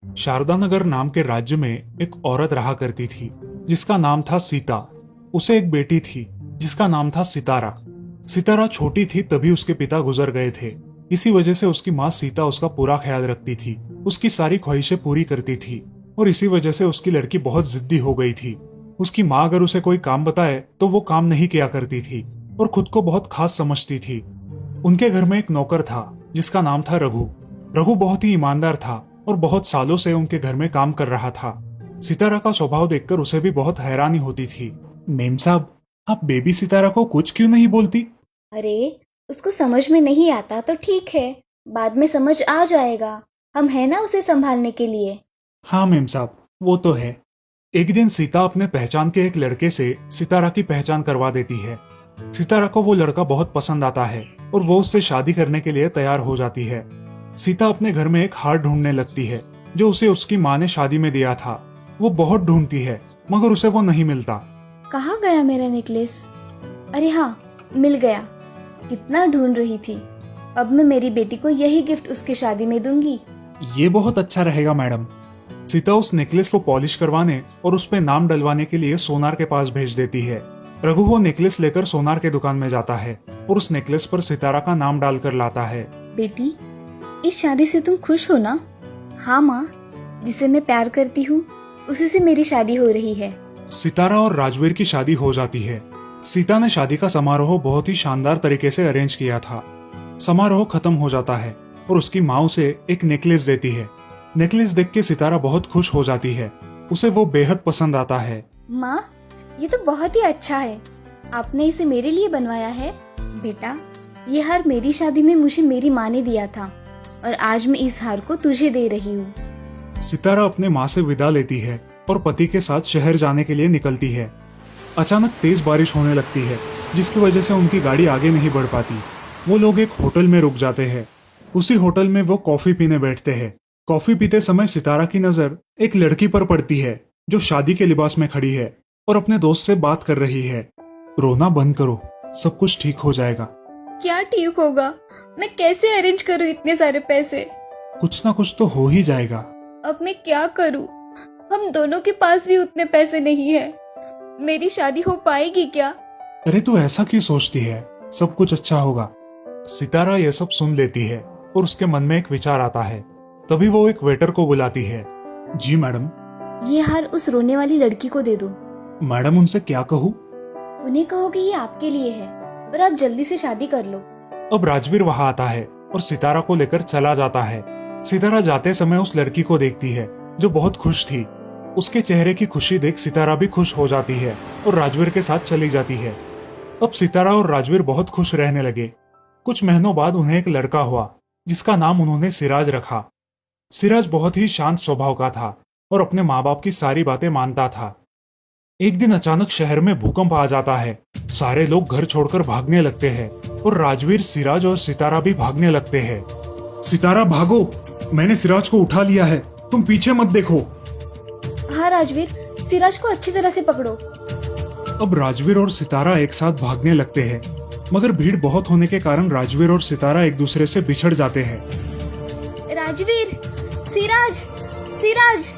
शारदा नगर नाम के राज्य में एक औरत रहा करती थी जिसका नाम था सीता। उसे एक बेटी थी जिसका नाम था सितारा। सितारा छोटी थी तभी उसके पिता गुजर गए थे। इसी वजह से उसकी माँ सीता उसका पूरा ख्याल रखती थी, उसकी सारी ख्वाहिशें पूरी करती थी और इसी वजह से उसकी लड़की बहुत जिद्दी हो गई थी। उसकी माँ अगर उसे कोई काम बताए तो वो काम नहीं किया करती थी और खुद को बहुत खास समझती थी। उनके घर में एक नौकर था जिसका नाम था रघु। रघु बहुत ही ईमानदार था और बहुत सालों से उनके घर में काम कर रहा था। सितारा का स्वभाव देखकर उसे भी बहुत हैरानी होती थी। मेम साहब, आप बेबी सितारा को कुछ क्यों नहीं बोलती? अरे, उसको समझ में नहीं आता तो ठीक है, बाद में समझ आ जाएगा। हम है ना उसे संभालने के लिए। हाँ मेम साहब, वो तो है। एक दिन सीता अपने पहचान के एक लड़के से सितारा की पहचान करवा देती है। सितारा को वो लड़का बहुत पसंद आता है और वो उससे शादी करने के लिए तैयार हो जाती है। सीता अपने घर में एक हार ढूंढने लगती है जो उसे उसकी माँ ने शादी में दिया था। वो बहुत ढूंढती है मगर उसे वो नहीं मिलता। कहाँ गया मेरा नेकलेस? अरे हाँ, मिल गया। कितना ढूंढ रही थी। अब मैं मेरी बेटी को यही गिफ्ट उसकी शादी में दूंगी। ये बहुत अच्छा रहेगा मैडम। सीता उस नेकलेस को पॉलिश करवाने और उस पे नाम डलवाने के लिए सोनार के पास भेज देती है। रघु वो नेकलेस लेकर सोनार के दुकान में जाता है और उस नेकलेस पर सितारा का नाम डालकर लाता है। बेटी, इस शादी से तुम खुश हो ना? हाँ माँ, जिसे मैं प्यार करती हूँ उसी से मेरी शादी हो रही है। सितारा और राजवीर की शादी हो जाती है। सीता ने शादी का समारोह बहुत ही शानदार तरीके से अरेंज किया था। समारोह खत्म हो जाता है और उसकी माँ उसे एक नेकलेस देती है। नेकलेस देख के सितारा बहुत खुश हो जाती है। उसे वो बेहद पसंद आता है। माँ, ये तो बहुत ही अच्छा है। आपने इसे मेरे लिए बनवाया है। बेटा, ये हार मेरी शादी में मुझे मेरी माँ ने दिया था और आज मैं इस हार को तुझे दे रही हूँ। सितारा अपने माँ से विदा लेती है और पति के साथ शहर जाने के लिए निकलती है। अचानक तेज बारिश होने लगती है जिसकी वजह से उनकी गाड़ी आगे नहीं बढ़ पाती। वो लोग एक होटल में रुक जाते हैं। उसी होटल में वो कॉफी पीने बैठते हैं। कॉफी पीते समय सितारा की नजर एक लड़की पर पड़ती है जो शादी के लिबास में खड़ी है और अपने दोस्त से बात कर रही है। रोना बंद करो, सब कुछ ठीक हो जाएगा। क्या ठीक होगा? मैं कैसे अरेंज करूँ इतने सारे पैसे? कुछ ना कुछ तो हो ही जाएगा। अब मैं क्या करूँ? हम दोनों के पास भी उतने पैसे नहीं है। मेरी शादी हो पाएगी क्या? अरे तू ऐसा क्यों सोचती है, सब कुछ अच्छा होगा। सितारा यह सब सुन लेती है और उसके मन में एक विचार आता है। तभी वो एक वेटर को बुलाती है। जी मैडम। ये हार उस रोने वाली लड़की को दे दो। मैडम, उनसे क्या कहूँ? उन्हें कहो कि ये आपके लिए है और आप जल्दी से शादी कर लो। अब राजवीर वहां आता है और सितारा को लेकर चला जाता है। सितारा जाते समय उस लड़की को देखती है जो बहुत खुश थी। उसके चेहरे की खुशी देख सितारा भी खुश हो जाती है और राजवीर के साथ चली जाती है। अब सितारा और राजवीर बहुत खुश रहने लगे। कुछ महीनों बाद उन्हें एक लड़का हुआ जिसका नाम उन्होंने सिराज रखा। सिराज बहुत ही शांत स्वभाव का था और अपने माँ बाप की सारी बातें मानता था। एक दिन अचानक शहर में भूकंप आ जाता है। सारे लोग घर छोड़कर भागने लगते हैं और राजवीर, सिराज और सितारा भी भागने लगते हैं। सितारा भागो, मैंने सिराज को उठा लिया है, तुम पीछे मत देखो। हाँ राजवीर, सिराज को अच्छी तरह से पकड़ो। अब राजवीर और सितारा एक साथ भागने लगते हैं मगर भीड़ बहुत होने के कारण राजवीर और सितारा एक दूसरे से बिछड़ जाते हैं। राजवीर, सिराज, सिराज।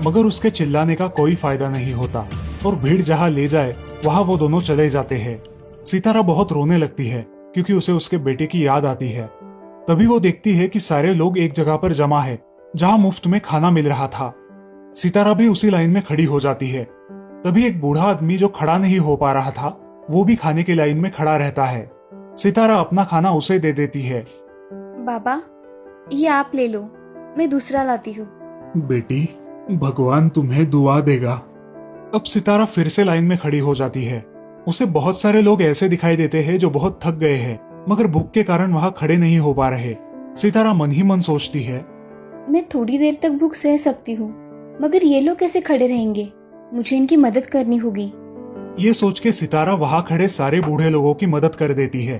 मगर उसके चिल्लाने का कोई फायदा नहीं होता और भीड़ जहाँ ले जाए वहां वो दोनों चले जाते हैं। सितारा बहुत रोने लगती है क्योंकि उसे उसके बेटे की याद आती है। तभी वो देखती है कि सारे लोग एक जगह पर जमा है जहां मुफ्त में खाना मिल रहा था। सितारा भी उसी लाइन में खड़ी हो जाती है। तभी एक बूढ़ा आदमी जो खड़ा नहीं हो पा रहा था वो भी खाने की लाइन में खड़ा रहता है। सितारा अपना खाना उसे दे देती है। बाबा, ये आप ले लो, मैं दूसरा लाती हूँ। बेटी, भगवान तुम्हें दुआ देगा। अब सितारा फिर से लाइन में खड़ी हो जाती है। उसे बहुत सारे लोग ऐसे दिखाई देते हैं जो बहुत थक गए हैं मगर भूख के कारण वहां खड़े नहीं हो पा रहे। सितारा मन ही मन सोचती है, मैं थोड़ी देर तक भूख सह सकती हूँ मगर ये लोग कैसे खड़े रहेंगे? मुझे इनकी मदद करनी होगी। ये सोच के सितारा वहां खड़े सारे बूढ़े लोगों की मदद कर देती है।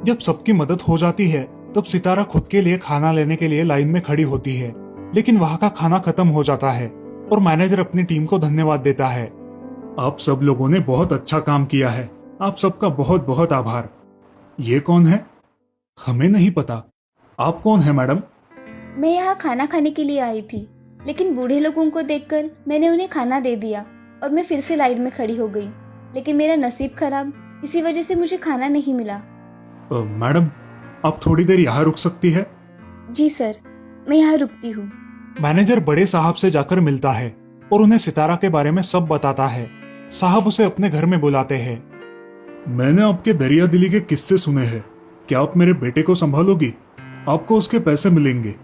जब सबकी मदद हो जाती है तब सितारा खुद के लिए खाना लेने के लिए लाइन में खड़ी होती है लेकिन वहां का खाना खत्म हो जाता है और मैनेजर अपनी टीम को धन्यवाद देता है। आप सब लोगों ने बहुत अच्छा काम किया है, आप सबका बहुत बहुत आभार। ये कौन है? हमें नहीं पता। आप कौन है मैडम? मैं यहाँ खाना खाने के लिए आई थी। लेकिन बूढ़े लोगों को देखकर मैंने उन्हें खाना दे दिया और मैं फिर से लाइन में खड़ी हो गई। लेकिन मेरा नसीब खराब, इसी वजह से मुझे खाना नहीं मिला। मैडम, आप थोड़ी देर यहाँ रुक सकती है? जी सर, मैं यहाँ रुकती हूँ। मैनेजर बड़े साहब से जाकर मिलता है और उन्हें सितारा के बारे में सब बताता है। साहब उसे अपने घर में बुलाते हैं। मैंने आपके दरिया दिली के किस्से सुने हैं। क्या आप मेरे बेटे को संभालोगी? आपको उसके पैसे मिलेंगे।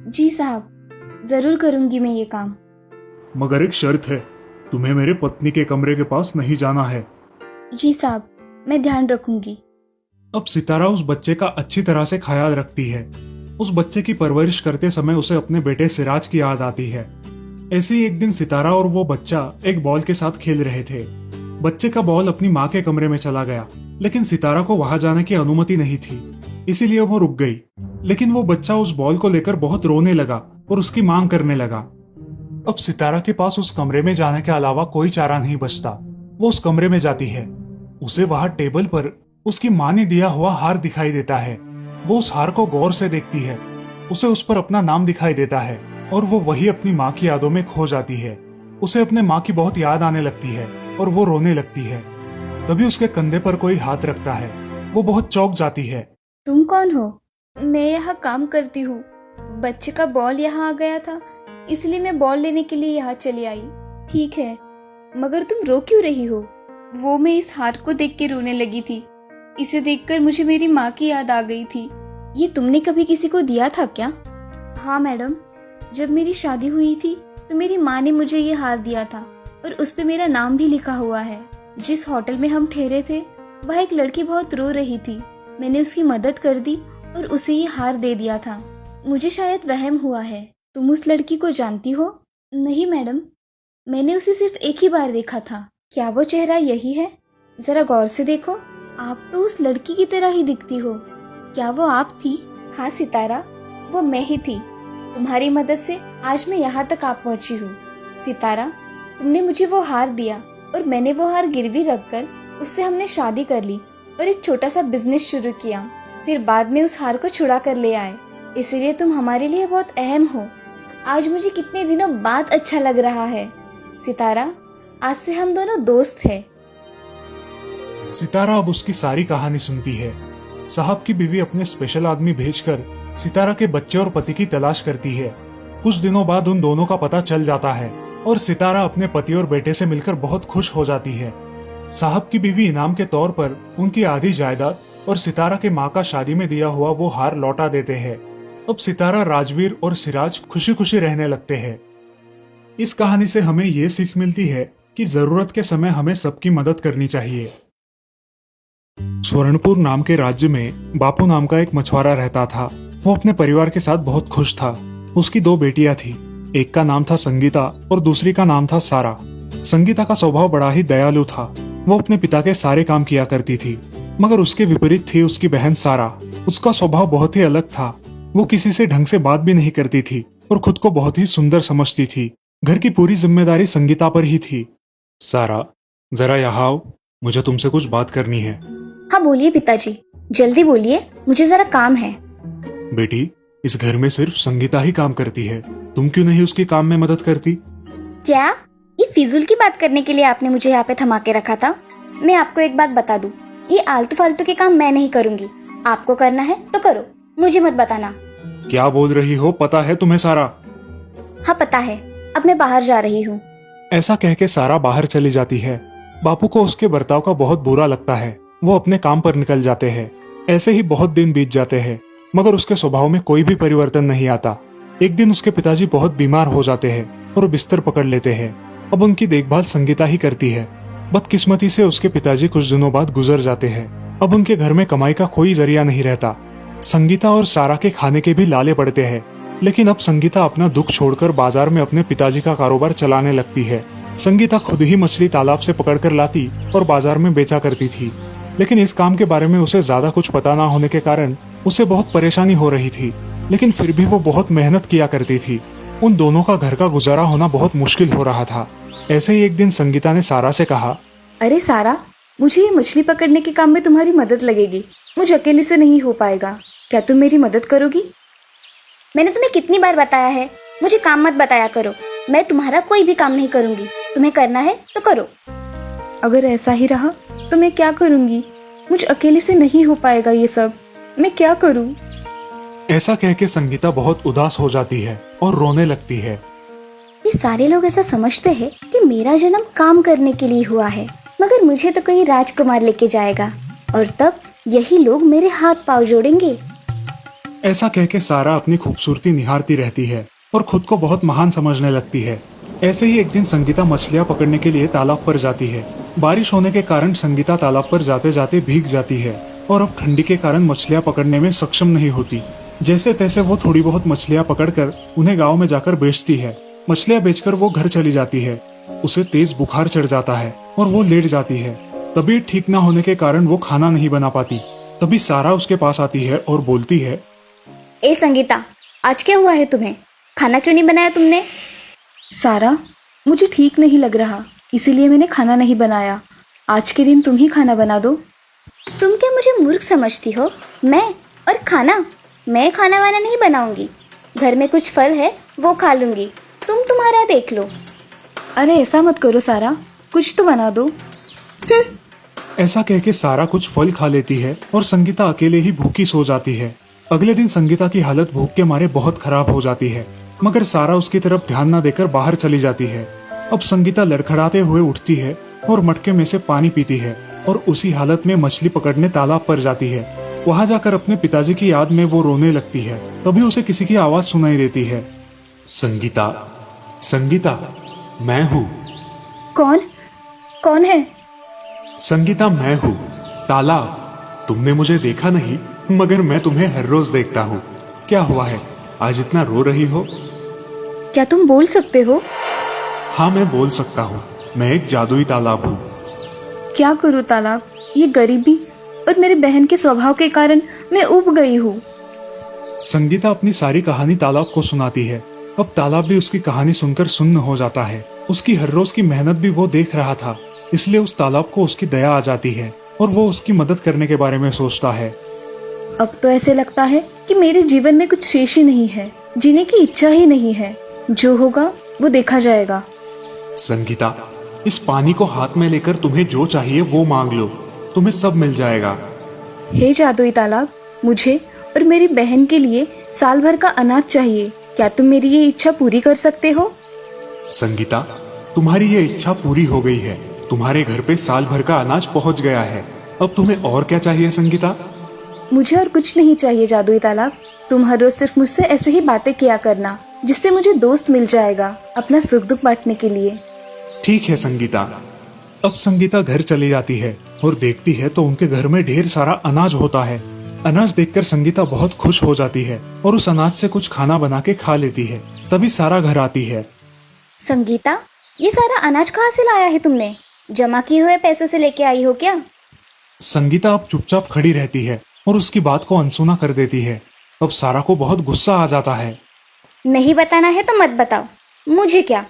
जी साहब, जरूर करूंगी मैं ये काम। मगर एक शर्त है, तुम्हें मेरे पत्नी के कमरे के पास नहीं जाना है। जी साहब, मैं ध्यान रखूंगी। अब सितारा उस बच्चे का अच्छी तरह से ख्याल रखती है। उस बच्चे की परवरिश करते समय उसे अपने बेटे सिराज की याद आती है। ऐसे ही एक दिन सितारा और वो बच्चा एक बॉल के साथ खेल रहे थे। बच्चे का बॉल अपनी माँ के कमरे में चला गया, लेकिन सितारा को वहां जाने की अनुमति नहीं थी, इसीलिए वो रुक गई। लेकिन वो बच्चा उस बॉल को लेकर बहुत रोने लगा और उसकी मांग करने लगा। अब सितारा के पास उस कमरे में जाने के अलावा कोई चारा नहीं बचता। वो उस कमरे में जाती है। उसे वहां टेबल पर उसकी माँ ने दिया हुआ हार दिखाई देता है। वो उस हार को गौर से देखती है। उसे उस पर अपना नाम दिखाई देता है और वो वही अपनी माँ की यादों में खो जाती है। उसे अपने माँ की बहुत याद आने लगती है और वो रोने लगती है। तभी उसके कंधे पर कोई हाथ रखता है। वो बहुत चौंक जाती है। तुम कौन हो? मैं यहाँ काम करती हूँ। बच्चे का बॉल यहाँ आ गया था, इसलिए मैं बॉल लेने के लिए यहाँ चली आई। ठीक है, मगर तुम रो क्यों रही हो? वो मैं इस हार को देख के रोने लगी थी। इसे देखकर मुझे मेरी माँ की याद आ गई थी। ये तुमने कभी किसी को दिया था क्या? हाँ मैडम, जब मेरी शादी हुई थी तो मेरी माँ ने मुझे ये हार दिया था और उस पे मेरा नाम भी लिखा हुआ है। जिस होटल में हम ठहरे थे वह एक लड़की बहुत रो रही थी। मैंने उसकी मदद कर दी और उसे ये हार दे दिया था। मुझे शायद वहम हुआ है। तुम उस लड़की को जानती हो? नहीं मैडम, मैंने उसे सिर्फ एक ही बार देखा था। क्या वो चेहरा यही है? जरा गौर से देखो, आप तो उस लड़की की तरह ही दिखती हो। क्या वो आप थी? हाँ सितारा, वो मैं ही थी। तुम्हारी मदद से आज मैं यहाँ तक आ पहुँची हूँ। सितारा, तुमने मुझे वो हार दिया और मैंने वो हार गिरवी रखकर उससे हमने शादी कर ली और एक छोटा सा बिजनेस शुरू किया। फिर बाद में उस हार को छुड़ा कर ले आए। इसलिए तुम हमारे लिए बहुत अहम हो। आज मुझे कितने दिनों बाद अच्छा लग रहा है। सितारा, आज से हम दोनों दोस्त हैं। सितारा अब उसकी सारी कहानी सुनती है। साहब की बीवी अपने स्पेशल आदमी भेजकर सितारा के बच्चे और पति की तलाश करती है। कुछ दिनों बाद उन दोनों का पता चल जाता है और सितारा अपने पति और बेटे से मिलकर बहुत खुश हो जाती है। साहब की बीवी इनाम के तौर पर उनकी आधी जायदाद और सितारा के माँ का शादी में दिया हुआ वो हार लौटा देते हैं। अब सितारा, राजवीर और सिराज खुशी खुशी रहने लगते हैं। इस कहानी से हमें ये सीख मिलती है कि जरूरत के समय हमें सबकी मदद करनी चाहिए। स्वर्णपुर नाम के राज्य में बापू नाम का एक मछुआरा रहता था। वो अपने परिवार के साथ बहुत खुश था। उसकी दो बेटियां थी। एक का नाम था संगीता और दूसरी का नाम था सारा। संगीता का स्वभाव बड़ा ही दयालु था। वो अपने पिता के सारे काम किया करती थी, मगर उसके विपरीत थी उसकी बहन सारा। उसका स्वभाव बहुत ही अलग था। वो किसी से ढंग से बात भी नहीं करती थी और खुद को बहुत ही सुंदर समझती थी। घर की पूरी जिम्मेदारी संगीता पर ही थी। सारा, जरा यहाँ आओ, मुझे तुमसे कुछ बात करनी है। हाँ बोलिए पिताजी, जल्दी बोलिए, मुझे जरा काम है। बेटी, इस घर में सिर्फ संगीता ही काम करती है। तुम क्यों नहीं उसके काम में मदद करती? क्या ये फिजूल की बात करने के लिए आपने मुझे यहाँ पे थमा के रखा था? मैं आपको एक बात बता दूं, ये आलतू फालतू के काम मैं नहीं करूंगी। आपको करना है तो करो, मुझे मत बताना। क्या बोल रही हो? पता है तुम्हें सारा? हाँ पता है, अब मैं बाहर जा रही हूँ। ऐसा कह के सारा बाहर चली जाती है। बापू को उसके बर्ताव का बहुत बुरा लगता है। वो अपने काम पर निकल जाते हैं। ऐसे ही बहुत दिन बीत जाते हैं, मगर उसके स्वभाव में कोई भी परिवर्तन नहीं आता। एक दिन उसके पिताजी बहुत बीमार हो जाते हैं और बिस्तर पकड़ लेते हैं। अब उनकी देखभाल संगीता ही करती है। बदकिस्मती से उसके पिताजी कुछ दिनों बाद गुजर जाते हैं। अब उनके घर में कमाई का कोई जरिया नहीं रहता। संगीता और सारा के खाने के भी लाले पड़ते हैं। लेकिन अब संगीता अपना दुख छोड़कर बाजार में अपने पिताजी का कारोबार चलाने लगती है। संगीता खुद ही मछली तालाब से पकड़कर लाती और बाजार में बेचा करती थी। लेकिन इस काम के बारे में उसे ज्यादा कुछ पता ना होने के कारण उसे बहुत परेशानी हो रही थी। लेकिन फिर भी वो बहुत मेहनत किया करती थी। उन दोनों का घर का गुजारा होना बहुत मुश्किल हो रहा था। ऐसे ही एक दिन संगीता ने सारा से कहा, अरे सारा, मुझे ये मछली पकड़ने के काम में तुम्हारी मदद लगेगी। मुझे अकेले से नहीं हो पाएगा। क्या तुम मेरी मदद करोगी? मैंने तुम्हें कितनी बार बताया है मुझे काम मत बताया करो। मैं तुम्हारा कोई भी काम नहीं करूंगी। तुम्हें करना है तो करो। अगर ऐसा ही रहा तो मैं क्या करूंगी? मुझ अकेले से नहीं हो पाएगा ये सब। मैं क्या करूं? ऐसा कह के संगीता बहुत उदास हो जाती है और रोने लगती है। ये सारे लोग ऐसा समझते हैं कि मेरा जन्म काम करने के लिए हुआ है, मगर मुझे तो कोई राजकुमार लेके जाएगा और तब यही लोग मेरे हाथ पांव जोड़ेंगे। ऐसा कह के सारा अपनी खूबसूरती निहारती रहती है और खुद को बहुत महान समझने लगती है। ऐसे ही एक दिन संगीता मछलियां पकड़ने के लिए तालाब पर जाती है। बारिश होने के कारण संगीता तालाब पर जाते जाते भीग जाती है और अब ठंडी के कारण मछलियां पकड़ने में सक्षम नहीं होती। जैसे तैसे वो थोड़ी बहुत मछलियां पकड़कर उन्हें गांव में जाकर बेचती है। मछलियां बेचकर वो घर चली जाती है। उसे तेज बुखार चढ़ जाता है और वो लेट जाती है। तबीयत ठीक न होने के कारण वो खाना नहीं बना पाती। तभी सारा उसके पास आती है और बोलती है, ए संगीता, आज क्या हुआ है तुम्हें? खाना क्यों नहीं बनाया तुमने? सारा, मुझे ठीक नहीं लग रहा, इसीलिए मैंने खाना नहीं बनाया। आज के दिन तुम ही खाना बना दो। तुम क्या मुझे मूर्ख समझती हो? मैं खाना वाना नहीं बनाऊंगी। घर में कुछ फल है वो खा लूंगी। तुम तुम्हारा देख लो। अरे ऐसा मत करो सारा, कुछ तो बना दो। ऐसा कह के सारा कुछ फल खा लेती है और संगीता अकेले ही भूखी सो जाती है। अगले दिन संगीता की हालत भूख के मारे बहुत खराब हो जाती है, मगर सारा उसकी तरफ ध्यान न देकर बाहर चली जाती है। अब संगीता लड़खड़ाते हुए उठती है और मटके में से पानी पीती है और उसी हालत में मछली पकड़ने तालाब पर जाती है। वहां जाकर अपने पिताजी की याद में वो रोने लगती है। तभी उसे किसी की आवाज सुनाई देती है, संगीता, संगीता, मैं हूँ। कौन है? संगीता, मैं हूँ, तालाब। तुमने मुझे देखा नहीं, मगर मैं तुम्हें हर रोज देखता हूँ। क्या हुआ है, आज इतना रो रही हो? क्या तुम बोल सकते हो? हाँ, मैं बोल सकता हूँ। मैं एक जादुई तालाब हूँ। क्या करूँ तालाब? ये गरीबी और मेरे बहन के स्वभाव के कारण मैं उब गई हूँ। संगीता अपनी सारी कहानी तालाब को सुनाती है। अब तालाब भी उसकी कहानी सुनकर सुन्न हो जाता है। उसकी हर रोज की मेहनत भी वो देख रहा था, इसलिए उस तालाब को उसकी दया आ जाती है और वो उसकी मदद करने के बारे में सोचता है। अब तो ऐसे लगता है कि मेरे जीवन में कुछ शेष ही नहीं है, जीने की इच्छा ही नहीं है। जो होगा वो देखा जाएगा। संगीता, इस पानी को हाथ में लेकर तुम्हें जो चाहिए वो मांग लो, तुम्हें सब मिल जाएगा। हे जादुई तालाब, मुझे और मेरी बहन के लिए साल भर का अनाज चाहिए। क्या तुम मेरी ये इच्छा पूरी कर सकते हो? संगीता, तुम्हारी ये इच्छा पूरी हो गई है। तुम्हारे घर पे साल भर का अनाज पहुंच गया है। अब तुम्हें और क्या चाहिए संगीता? मुझे और कुछ नहीं चाहिए जादुई तालाब। तुम हर रोज सिर्फ मुझसे ऐसे ही बातें किया करना, जिससे मुझे दोस्त मिल जाएगा अपना सुख दुख बांटने के लिए। ठीक है संगीता। अब संगीता घर चली जाती है और देखती है तो उनके घर में ढेर सारा अनाज होता है। अनाज देखकर संगीता बहुत खुश हो जाती है और उस अनाज से कुछ खाना बना के खा लेती है। तभी सारा घर आती है। संगीता, ये सारा अनाज कहाँ से लाया है तुमने? जमा किए हुए पैसों से लेके आई हो क्या? संगीता अब चुपचाप खड़ी रहती है और उसकी बात को अनसुना कर देती है। अब सारा को बहुत गुस्सा आ जाता है। नहीं बताना है तो मत बताओ, मुझे क्या।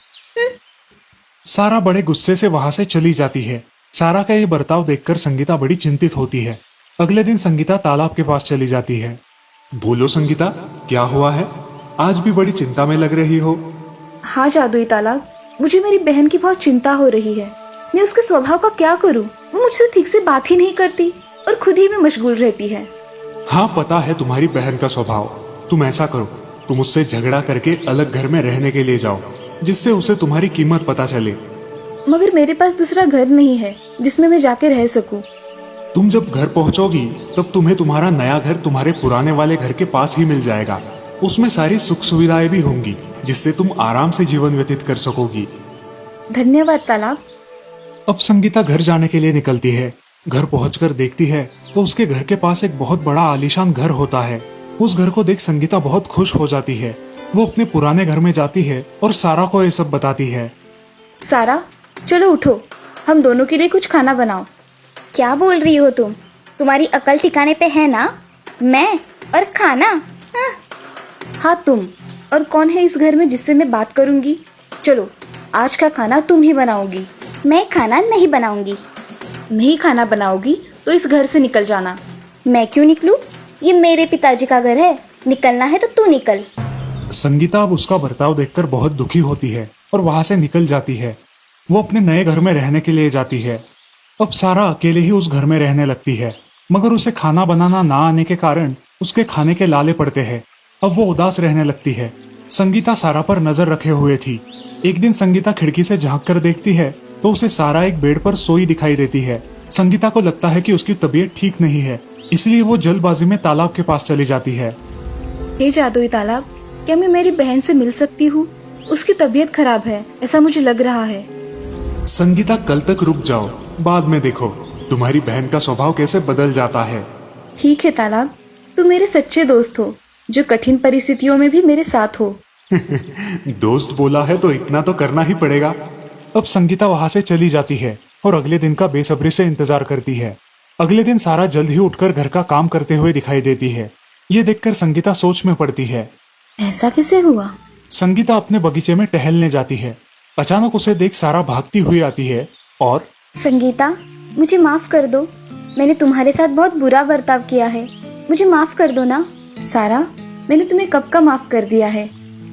सारा बड़े गुस्से से वहां से चली जाती है। सारा का ये बर्ताव देखकर संगीता बड़ी चिंतित होती है। अगले दिन संगीता तालाब के पास चली जाती है। बोलो संगीता, क्या हुआ है? आज भी बड़ी चिंता में लग रही हो। हाँ जादुई तालाब, मुझे मेरी बहन की बहुत चिंता हो रही है। मैं उसके स्वभाव का क्या करूं? वो मुझसे ठीक से बात ही नहीं करती और खुद ही में मशगूल रहती है। हाँ, पता है तुम्हारी बहन का स्वभाव। तुम ऐसा करो, तुम उससे झगड़ा करके अलग घर में रहने के लिए जाओ, जिससे उसे तुम्हारी कीमत पता चले। मगर मेरे पास दूसरा घर नहीं है जिसमें मैं जाके रह सकूं। तुम जब घर पहुंचोगी तब तुम्हें तुम्हारा नया घर तुम्हारे पुराने वाले घर के पास ही मिल जाएगा। उसमें सारी सुख सुविधाएं भी होंगी, जिससे तुम आराम से जीवन व्यतीत कर सकोगी। धन्यवाद तालाब। अब संगीता घर जाने के लिए निकलती है। घर पहुंचकर देखती है तो उसके घर के पास एक बहुत बड़ा आलीशान घर होता है। उस घर को देख संगीता बहुत खुश हो जाती है। वो अपने पुराने घर में जाती है और सारा को ये सब बताती है। सारा, चलो उठो, हम दोनों के लिए कुछ खाना बनाओ। क्या बोल रही हो तुम? तुम्हारी अकल ठिकाने पे है ना? मैं और खाना? हाँ तुम। और कौन है इस घर में जिससे मैं बात करूंगी? चलो, आज का खाना तुम ही बनाओगी। मैं खाना नहीं बनाऊंगी। नहीं खाना बनाओगी तो इस घर से निकल जाना। मैं क्यों निकलूं? ये मेरे पिताजी का घर है। निकलना है तो तू निकल। संगीता अब उसका बर्ताव देखकर बहुत दुखी होती है और वहां से निकल जाती है। वो अपने नए घर में रहने के लिए जाती है। अब सारा अकेले ही उस घर में रहने लगती है, मगर उसे खाना बनाना ना आने के कारण उसके खाने के लाले पड़ते हैं। अब वो उदास रहने लगती है। संगीता सारा पर नजर रखे हुए थी। एक दिन संगीता खिड़की से झांक कर देखती है तो उसे सारा एक बेड पर सोई दिखाई देती है। संगीता को लगता है कि उसकी तबीयत ठीक नहीं है, इसलिए वो जल्दबाजी में तालाब के पास चली जाती है। हे जादुई तालाब, क्या मैं मेरी बहन से मिल सकती हूँ? उसकी तबीयत खराब है, ऐसा मुझे लग रहा है। संगीता, कल तक रुक जाओ, बाद में देखो तुम्हारी बहन का स्वभाव कैसे बदल जाता है। ठीक है तालाब, तुम मेरे सच्चे दोस्त हो जो कठिन परिस्थितियों में भी मेरे साथ हो। दोस्त बोला है तो इतना तो करना ही पड़ेगा। अब संगीता वहां से चली जाती है और अगले दिन का बेसब्री से इंतजार करती है। अगले दिन सारा जल्द ही उठकर घर का काम करते हुए दिखाई देती है। ये देखकर संगीता सोच में पड़ती है। ऐसा कैसे हुआ? संगीता अपने बगीचे में टहलने जाती है। अचानक उसे देख सारा भागती हुई आती है और संगीता, मुझे माफ कर दो, मैंने तुम्हारे साथ बहुत बुरा बर्ताव किया है, मुझे माफ कर दो ना। सारा, मैंने तुम्हें कब का माफ कर दिया है,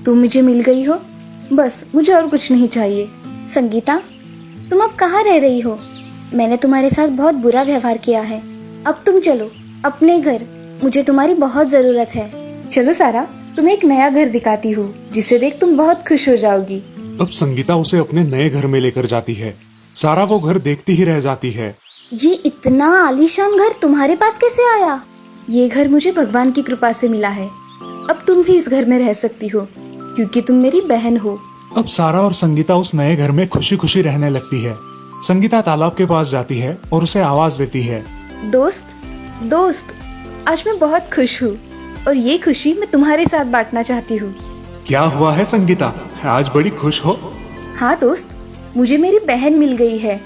तुम मुझे मिल गई हो, बस मुझे और कुछ नहीं चाहिए। संगीता, तुम अब कहाँ रह रही हो? मैंने तुम्हारे साथ बहुत बुरा व्यवहार किया है, अब तुम चलो अपने घर, मुझे तुम्हारी बहुत जरूरत है। चलो सारा, तुम्हें एक नया घर दिखाती हूँ जिसे देख तुम बहुत खुश हो जाओगी। अब संगीता उसे अपने नए घर में लेकर जाती है। सारा वो घर देखती ही रह जाती है। ये इतना आलीशान घर तुम्हारे पास कैसे आया? ये घर मुझे भगवान की कृपा से मिला है। अब तुम भी इस घर में रह सकती हो क्योंकि तुम मेरी बहन हो। अब सारा और संगीता उस नए घर में खुशी खुशी रहने लगती है। संगीता तालाब के पास जाती है और उसे आवाज देती है, दोस्त, आज मैं बहुत खुश हूँ और ये खुशी मैं तुम्हारे साथ बांटना चाहती हूँ। क्या हुआ है संगीता, आज बड़ी खुश हो? हाँ दोस्त, मुझे मेरी बहन मिल गई है।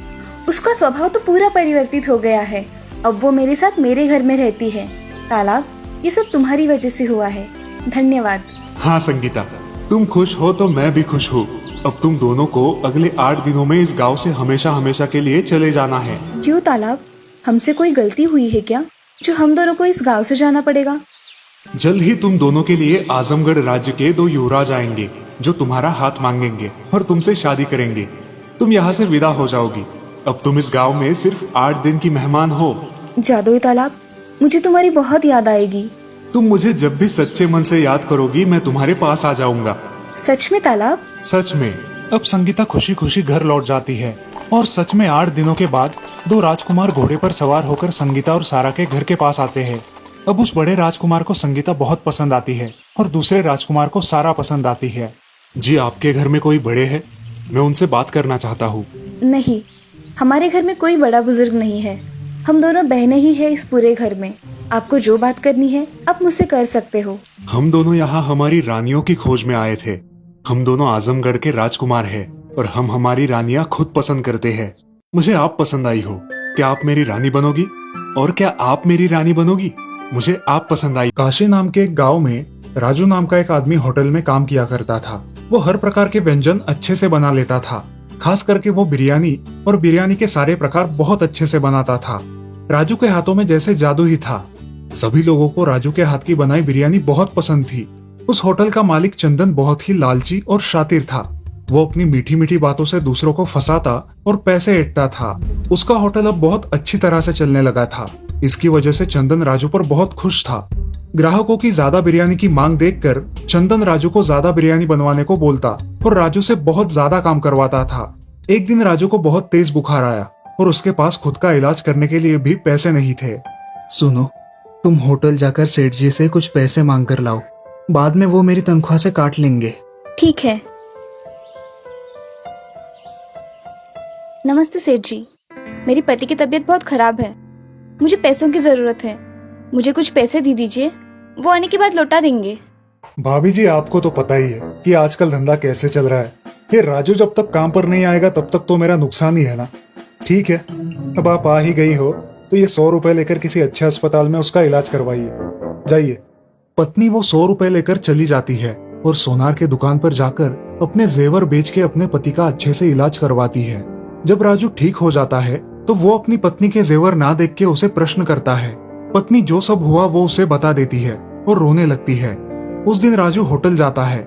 उसका स्वभाव तो पूरा परिवर्तित हो गया है। अब वो मेरे साथ मेरे घर में रहती है। तालाब, ये सब तुम्हारी वजह से हुआ है, धन्यवाद। हाँ संगीता, तुम खुश हो तो मैं भी खुश हूँ। अब तुम दोनों को अगले 8 दिनों में इस गांव से हमेशा हमेशा के लिए चले जाना है। क्यों तालाब, हमसे कोई गलती हुई है क्या जो हम दोनों को इस गांव से जाना पड़ेगा? जल्द ही तुम दोनों के लिए आजमगढ़ राज्य के 2 युवराज आएंगे जो तुम्हारा हाथ मांगेंगे और तुमसे शादी करेंगे। तुम यहाँ से विदा हो जाओगी। अब तुम इस गांव में सिर्फ 8 दिन की मेहमान हो। जादुई तालाब, मुझे तुम्हारी बहुत याद आएगी। तुम मुझे जब भी सच्चे मन से याद करोगी मैं तुम्हारे पास आ जाऊंगा। सच में तालाब? सच में। अब संगीता खुशी खुशी घर लौट जाती है और सच में 8 दिनों के बाद 2 राजकुमार घोड़े पर सवार होकर संगीता और सारा के घर के पास आते हैं। अब उस बड़े राजकुमार को संगीता बहुत पसंद आती है और दूसरे राजकुमार को सारा पसंद आती है। जी, आपके घर में कोई बड़े हैं? मैं उनसे बात करना चाहता हूँ। नहीं, हमारे घर में कोई बड़ा बुजुर्ग नहीं है। हम दोनों बहनें ही है इस पूरे घर में। आपको जो बात करनी है आप मुझसे कर सकते हो। हम दोनों यहाँ हमारी रानियों की खोज में आए थे। हम दोनों आजमगढ़ के राजकुमार हैं और हम हमारी रानियाँ खुद पसंद करते हैं। मुझे आप पसंद आई हो, क्या आप मेरी रानी बनोगी? और क्या आप मेरी रानी बनोगी? मुझे आप पसंद आई। काशी नाम के एक गांव में राजू नाम का एक आदमी होटल में काम किया करता था। वो हर प्रकार के व्यंजन अच्छे से बना लेता था। खास करके वो बिरयानी और बिरयानी के सारे प्रकार बहुत अच्छे से बनाता था। राजू के हाथों में जैसे जादू ही था। सभी लोगों को राजू के हाथ की बनाई बिरयानी बहुत पसंद थी। उस होटल का मालिक चंदन बहुत ही लालची और शातिर था। वो अपनी मीठी मीठी बातों से दूसरों को फंसाता और पैसे ऐंठता था। उसका होटल अब बहुत अच्छी तरह से चलने लगा था। इसकी वजह से चंदन राजू पर बहुत खुश था। ग्राहकों की ज्यादा बिरयानी की मांग देखकर चंदन राजू को ज्यादा बिरयानी बनवाने को बोलता और राजू से बहुत ज्यादा काम करवाता था। एक दिन राजू को बहुत तेज बुखार आया और उसके पास खुद का इलाज करने के लिए भी पैसे नहीं थे। सुनो, तुम होटल जाकर सेठ जी से कुछ पैसे मांग कर लाओ, बाद में वो मेरी तनख्वाह से काट लेंगे। ठीक है। नमस्ते सेठ जी, मेरी पति की तबीयत बहुत खराब है, मुझे पैसों की जरूरत है। मुझे कुछ पैसे दे दीजिए, वो आने के बाद लौटा देंगे। भाभी जी, आपको तो पता ही है कि आजकल धंधा कैसे चल रहा है। ये राजू जब तक काम पर नहीं आएगा तब तक तो मेरा नुकसान ही है ना। ठीक है, अब आप आ ही गई हो तो ये 100 रुपए लेकर किसी अच्छे अस्पताल में उसका इलाज करवाइए, जाइए। पत्नी वो 100 रुपए लेकर चली जाती है और सोनार के दुकान पर जाकर अपने जेवर बेच के अपने पति का अच्छे से इलाज करवाती है। जब राजू ठीक हो जाता है तो वो अपनी पत्नी के जेवर ना देख के उसे प्रश्न करता है। पत्नी जो सब हुआ वो उसे बता देती है और रोने लगती है। उस दिन राजू होटल जाता है।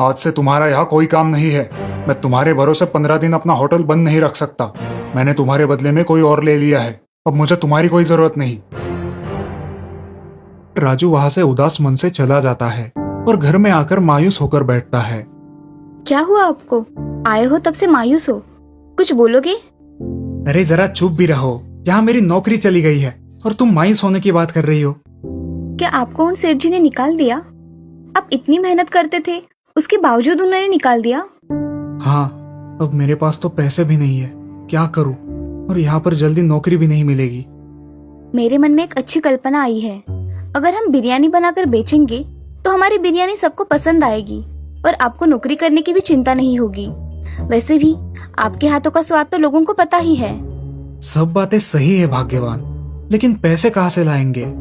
आज से तुम्हारा यहाँ कोई काम नहीं है। मैं तुम्हारे भरोसे 15 दिन अपना होटल बंद नहीं रख सकता। मैंने तुम्हारे बदले में कोई और ले लिया है। अब मुझे तुम्हारी कोई जरूरत नहीं। राजू वहां से उदास मन से चला जाता है और घर में आकर मायूस होकर बैठता है। क्या हुआ आपको? आए हो तब से मायूस हो, कुछ बोलोगे? अरे जरा चुप भी रहो, यहाँ मेरी नौकरी चली गई है और तुम मायूस होने की बात कर रही हो। क्या आपको उन सेठ जी ने निकाल दिया? आप इतनी मेहनत करते थे, उसके बावजूद उन्होंने निकाल दिया? हाँ, अब मेरे पास तो पैसे भी नहीं है, क्या करूं? और यहाँ पर जल्दी नौकरी भी नहीं मिलेगी। मेरे मन में एक अच्छी कल्पना आई है। अगर हम बिरयानी बनाकर बेचेंगे तो हमारी बिरयानी सबको पसंद आएगी और आपको नौकरी करने की भी चिंता नहीं होगी। वैसे भी आपके हाथों का स्वाद तो लोगों को पता ही है। सब बातें सही है भाग्यवान, लेकिन पैसे कहाँ से लाएंगे?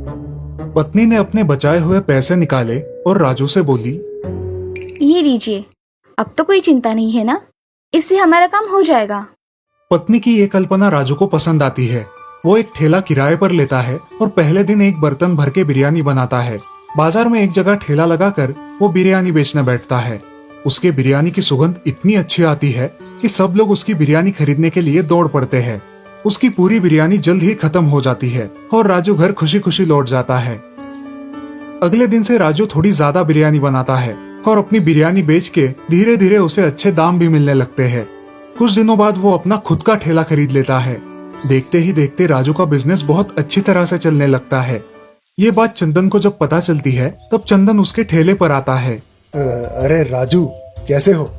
पत्नी ने अपने बचाए हुए पैसे निकाले और राजू से बोली, ये लीजिए, अब तो कोई चिंता नहीं है ना, इससे हमारा काम हो जाएगा। पत्नी की ये कल्पना राजू को पसंद आती है। वो एक ठेला किराए पर लेता है और पहले दिन एक बर्तन भर के बिरयानी बनाता है। बाजार में एक जगह ठेला लगाकर वो बिरयानी बेचने बैठता है। उसके बिरयानी की सुगंध इतनी अच्छी आती है कि सब लोग उसकी बिरयानी खरीदने के लिए दौड़ पड़ते हैं। उसकी पूरी बिरयानी जल्द ही खत्म हो जाती है और राजू घर खुशी खुशी लौट जाता है। अगले दिन से राजू थोड़ी ज्यादा बिरयानी बनाता है और अपनी बिरयानी बेच के धीरे धीरे उसे अच्छे दाम भी मिलने लगते हैं। कुछ दिनों बाद वो अपना खुद का ठेला खरीद लेता है। देखते ही देखते राजू का बिजनेस बहुत अच्छी तरह से चलने लगता है। ये बात चंदन को जब पता चलती है तब चंदन उसके ठेले पर आता है। अरे राजू, कैसे हो?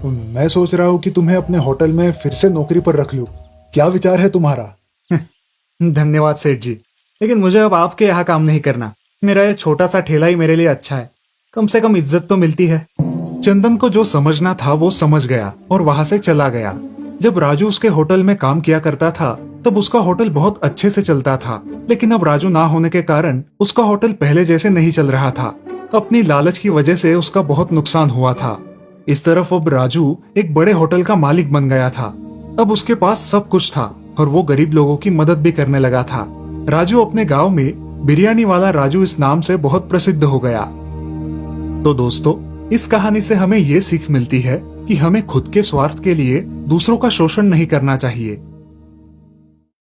मैं सोच रहा हूँ कि तुम्हें अपने होटल में फिर से नौकरी पर रख लूं। क्या विचार है तुम्हारा? धन्यवाद सेठ जी, लेकिन मुझे अब आपके यहाँ काम नहीं करना। मेरा ये छोटा सा ठेला ही मेरे लिए अच्छा है, कम से कम इज्जत तो मिलती है। चंदन को जो समझना था वो समझ गया और वहां से चला गया। जब राजू उसके होटल में काम किया करता था तब उसका होटल बहुत अच्छे से चलता था, लेकिन अब राजू ना होने के कारण उसका होटल पहले जैसे नहीं चल रहा था। अपनी लालच की वजह से उसका बहुत नुकसान हुआ था। इस तरफ अब राजू एक बड़े होटल का मालिक बन गया था। अब उसके पास सब कुछ था और वो गरीब लोगों की मदद भी करने लगा था। राजू अपने गांव में बिरयानी वाला राजू इस नाम से बहुत प्रसिद्ध हो गया। तो दोस्तों, इस कहानी से हमें ये सीख मिलती है कि हमें खुद के स्वार्थ के लिए दूसरों का शोषण नहीं करना चाहिए।